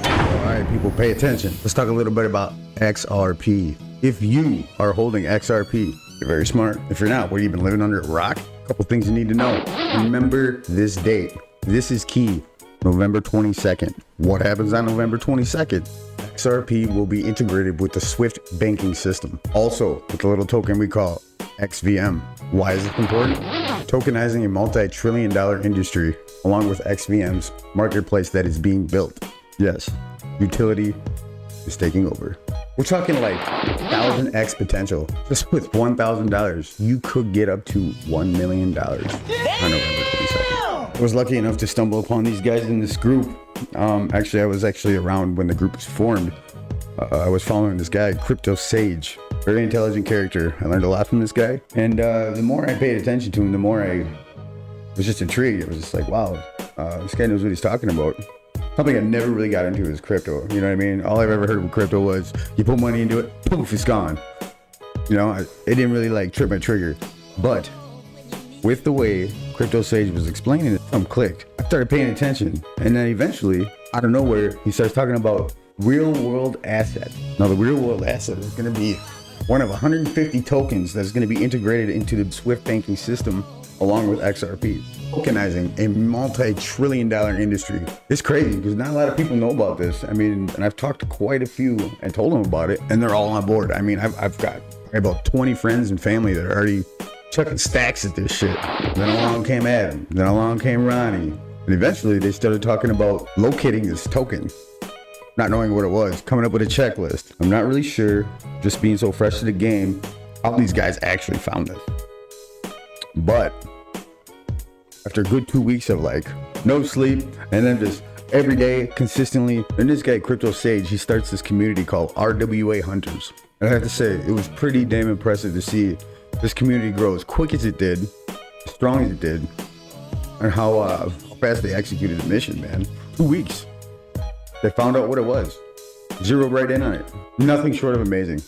All right, people, pay attention. Let's talk a little bit about XRP. If you are holding XRP, you're very smart. If you're not, what, have you been living under a rock? A couple things you need to know. Remember this date. This is key. November 22nd. What happens on November 22nd? XRP will be integrated with the Swift banking system. Also, with a little token we call XVM. Why is it important? Tokenizing a multi-trillion-dollar industry along with XVM's marketplace that is being built. Yes, utility is taking over. We're talking like 1,000x potential. Just with $1,000, you could get up to $1 million on November 22nd. I was lucky enough to stumble upon these guys in this group. Actually, I was around when the group was formed. I was following this guy, Crypto Sage. Very intelligent character. I learned a lot from this guy. And the more I paid attention to him, the more I was just intrigued. It was just like, wow, this guy knows what he's talking about. Something I never really got into is crypto. You know what I mean? All I've ever heard of crypto was you put money into it, poof, it's gone. You know, it didn't really like trip my trigger. But with the way Crypto Sage was explaining it, something clicked. I started paying attention. And then eventually, out of nowhere, he starts talking about real world assets. Now, the real world asset is going to be one of 150 tokens that's going to be integrated into the Swift banking system along with XRP. Tokenizing a multi-trillion-dollar industry. It's crazy because not a lot of people know about this. I mean, and I've talked to quite a few and told them about it, and they're all on board. I mean, I've got about 20 friends and family that are already chucking stacks at this shit. Then along came Adam. Then along came Ronnie. And eventually they started talking about locating this token. Not knowing what it was, coming up with a checklist. I'm not really sure, just being so fresh to the game, how these guys actually found this. But after a good 2 weeks of like no sleep and then just every day consistently, and this guy Crypto Sage, he starts this community called RWA Hunters. And I have to say, it was pretty damn impressive to see this community grow as quick as it did, as strong as it did, and how fast they executed the mission, man. 2 weeks. They found out what it was. Zeroed right in on it. Nothing short of amazing.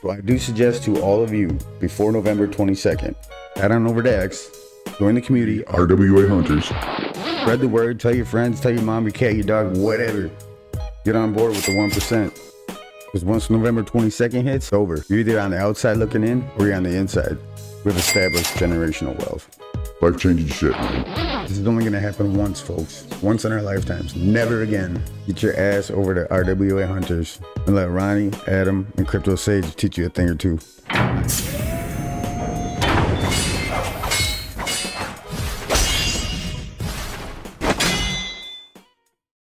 So I do suggest to all of you, before November 22nd, head on over to X, join the community, RWA Hunters. Spread the word, tell your friends, tell your mom, your cat, your dog, whatever. Get on board with the 1%. Because once November 22nd hits, it's over. You're either on the outside looking in, or you're on the inside. We've established generational wealth. Life-changing shit, man. This is only gonna happen once, folks. Once in our lifetimes. Never again. Get your ass over to RWA Hunters and let Ronnie, Adam, and Crypto Sage teach you a thing or two.